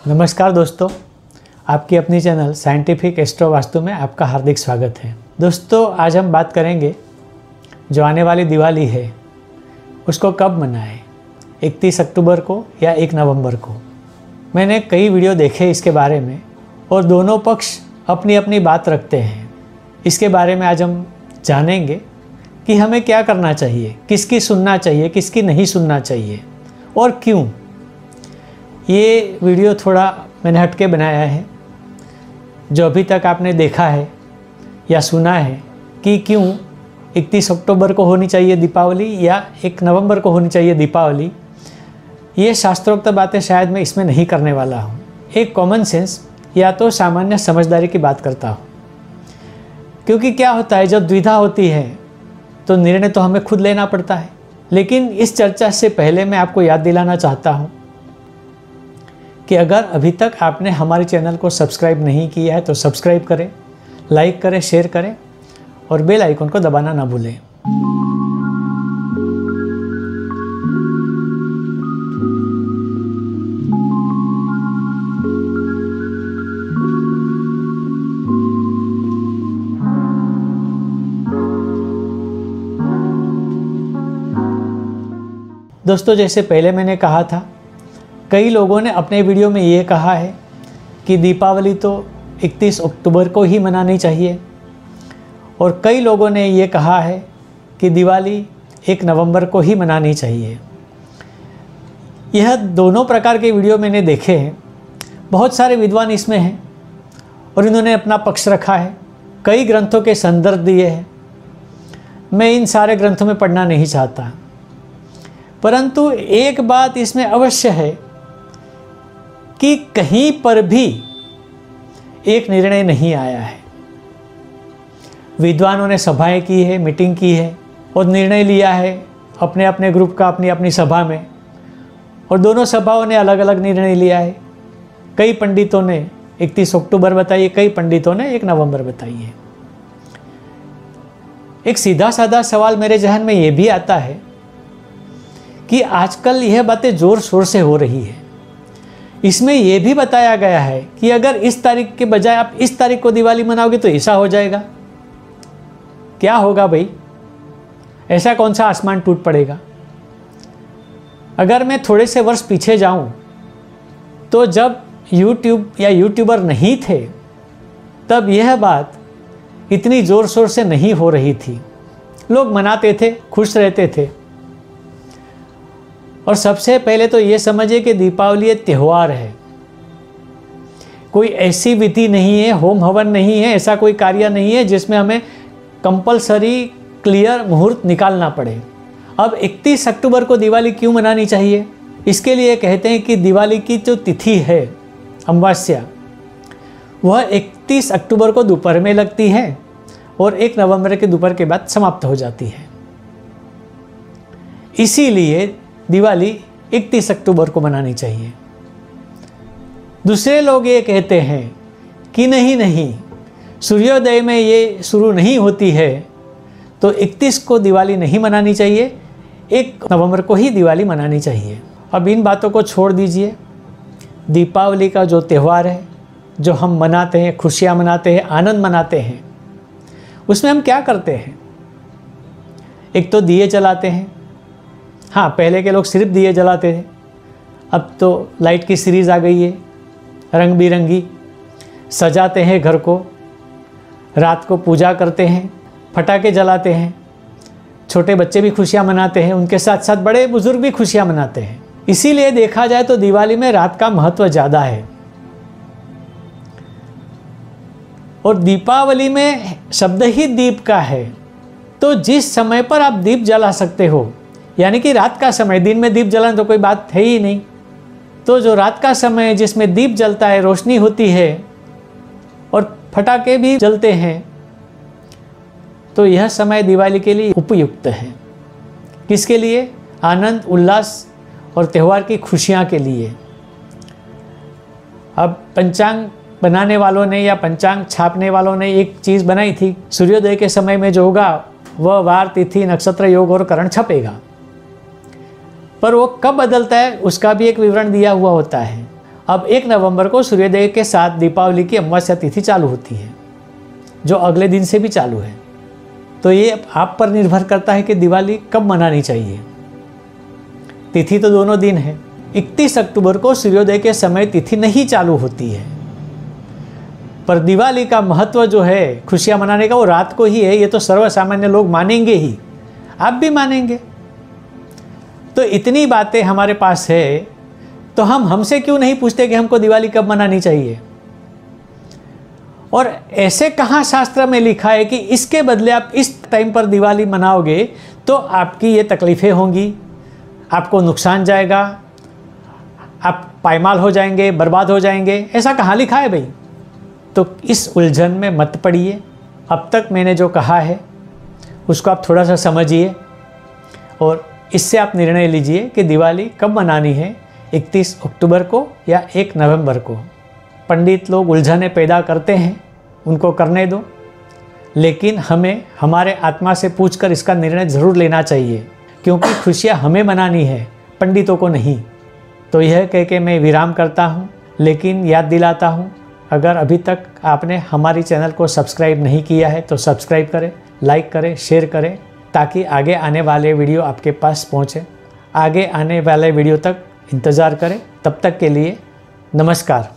नमस्कार दोस्तों, आपकी अपनी चैनल साइंटिफिक एस्ट्रो वास्तु में आपका हार्दिक स्वागत है। दोस्तों, आज हम बात करेंगे जो आने वाली दिवाली है उसको कब मनाएं, 31 अक्टूबर को या 1 नवंबर को। मैंने कई वीडियो देखे इसके बारे में और दोनों पक्ष अपनी अपनी बात रखते हैं। इसके बारे में आज हम जानेंगे कि हमें क्या करना चाहिए, किसकी सुनना चाहिए, किसकी नहीं सुनना चाहिए और क्यों। ये वीडियो थोड़ा मैंने हटके बनाया है। जो अभी तक आपने देखा है या सुना है कि क्यों 31 अक्टूबर को होनी चाहिए दीपावली या 1 नवंबर को होनी चाहिए दीपावली, ये शास्त्रोक्त बातें शायद मैं इसमें नहीं करने वाला हूँ। एक कॉमन सेंस या तो सामान्य समझदारी की बात करता हूँ। क्योंकि क्या होता है, जब द्विधा होती है तो निर्णय तो हमें खुद लेना पड़ता है। लेकिन इस चर्चा से पहले मैं आपको याद दिलाना चाहता हूँ कि अगर अभी तक आपने हमारे चैनल को सब्सक्राइब नहीं किया है तो सब्सक्राइब करें, लाइक करें, शेयर करें और बेल आइकन को दबाना ना भूलें। दोस्तों, जैसे पहले मैंने कहा था, कई लोगों ने अपने वीडियो में ये कहा है कि दीपावली तो 31 अक्टूबर को ही मनानी चाहिए और कई लोगों ने ये कहा है कि दिवाली 1 नवंबर को ही मनानी चाहिए। यह दोनों प्रकार के वीडियो मैंने देखे हैं। बहुत सारे विद्वान इसमें हैं और इन्होंने अपना पक्ष रखा है, कई ग्रंथों के संदर्भ दिए हैं। मैं इन सारे ग्रंथों में पढ़ना नहीं चाहता, परंतु एक बात इसमें अवश्य है कि कहीं पर भी एक निर्णय नहीं आया है। विद्वानों ने सभाएं की है, मीटिंग की है और निर्णय लिया है अपने अपने ग्रुप का अपनी अपनी सभा में, और दोनों सभाओं ने अलग अलग निर्णय लिया है। कई पंडितों ने 31 अक्टूबर बताई है, कई पंडितों ने 1 नवंबर बताई है। एक सीधा साधा सवाल मेरे जहन में यह भी आता है कि आजकल यह बातें जोर शोर से हो रही है। इसमें यह भी बताया गया है कि अगर इस तारीख के बजाय आप इस तारीख को दिवाली मनाओगे तो ऐसा हो जाएगा। क्या होगा भाई? ऐसा कौन सा आसमान टूट पड़ेगा? अगर मैं थोड़े से वर्ष पीछे जाऊं तो जब यूट्यूब या यूट्यूबर नहीं थे तब यह बात इतनी जोर शोर से नहीं हो रही थी। लोग मनाते थे, खुश रहते थे। और सबसे पहले तो ये समझिए कि दीपावली एक त्यौहार है, कोई ऐसी विधि नहीं है, होम हवन नहीं है, ऐसा कोई कार्य नहीं है जिसमें हमें कंपलसरी क्लियर मुहूर्त निकालना पड़े। अब 31 अक्टूबर को दिवाली क्यों मनानी चाहिए? इसके लिए कहते हैं कि दिवाली की जो तिथि है अमावस्या, वह 31 अक्टूबर को दोपहर में लगती है और 1 नवंबर के दोपहर के बाद समाप्त हो जाती है। इसीलिए दिवाली 31 अक्टूबर को मनानी चाहिए। दूसरे लोग ये कहते हैं कि नहीं, सूर्योदय में ये शुरू नहीं होती है तो 31 को दिवाली नहीं मनानी चाहिए, 1 नवंबर को ही दिवाली मनानी चाहिए। अब इन बातों को छोड़ दीजिए। दीपावली का जो त्यौहार है, जो हम मनाते हैं, खुशियाँ मनाते हैं, आनंद मनाते हैं, उसमें हम क्या करते हैं? एक तो दिए जलाते हैं। हाँ, पहले के लोग सिर्फ दिए जलाते थे, अब तो लाइट की सीरीज़ आ गई है, रंग बिरंगी। सजाते हैं घर को, रात को पूजा करते हैं, पटाखे जलाते हैं, छोटे बच्चे भी खुशियाँ मनाते हैं, उनके साथ साथ बड़े बुजुर्ग भी खुशियाँ मनाते हैं। इसीलिए देखा जाए तो दिवाली में रात का महत्व ज़्यादा है। और दीपावली में शब्द ही दीप का है, तो जिस समय पर आप दीप जला सकते हो, यानी कि रात का समय, दिन में दीप जलाना तो कोई बात है ही नहीं, तो जो रात का समय है जिसमें दीप जलता है, रोशनी होती है और पटाखे भी जलते हैं, तो यह समय दिवाली के लिए उपयुक्त है। किसके लिए? आनंद, उल्लास और त्यौहार की खुशियाँ के लिए। अब पंचांग बनाने वालों ने या पंचांग छापने वालों ने एक चीज़ बनाई थी, सूर्योदय के समय में जो होगा वह वार, तिथि, नक्षत्र, योग और करण छपेगा। पर वो कब बदलता है उसका भी एक विवरण दिया हुआ होता है। अब 1 नवंबर को सूर्योदय के साथ दीपावली की अमावस्या तिथि चालू होती है, जो अगले दिन से भी चालू है। तो ये आप पर निर्भर करता है कि दिवाली कब मनानी चाहिए। तिथि तो दोनों दिन है। 31 अक्टूबर को सूर्योदय के समय तिथि नहीं चालू होती है, पर दिवाली का महत्व जो है खुशियां मनाने का, वो रात को ही है। ये तो सर्वसामान्य लोग मानेंगे ही, आप भी मानेंगे। तो इतनी बातें हमारे पास है, तो हमसे क्यों नहीं पूछते कि हमको दिवाली कब मनानी चाहिए। और ऐसे कहाँ शास्त्र में लिखा है कि इसके बदले आप इस टाइम पर दिवाली मनाओगे तो आपकी ये तकलीफ़ें होंगी, आपको नुकसान जाएगा, आप पायमाल हो जाएंगे, बर्बाद हो जाएंगे। ऐसा कहाँ लिखा है भाई? तो इस उलझन में मत पड़िए। अब तक मैंने जो कहा है उसको आप थोड़ा सा समझिए और इससे आप निर्णय लीजिए कि दिवाली कब मनानी है, 31 अक्टूबर को या 1 नवंबर को। पंडित लोग उलझने पैदा करते हैं, उनको करने दो, लेकिन हमें हमारे आत्मा से पूछकर इसका निर्णय ज़रूर लेना चाहिए, क्योंकि खुशियाँ हमें मनानी है, पंडितों को नहीं। तो यह कह के मैं विराम करता हूँ, लेकिन याद दिलाता हूँ, अगर अभी तक आपने हमारी चैनल को सब्सक्राइब नहीं किया है तो सब्सक्राइब करें, लाइक करें, शेयर करें, ताकि आगे आने वाले वीडियो आपके पास पहुँचे। आगे आने वाले वीडियो तक इंतज़ार करें। तब तक के लिए नमस्कार।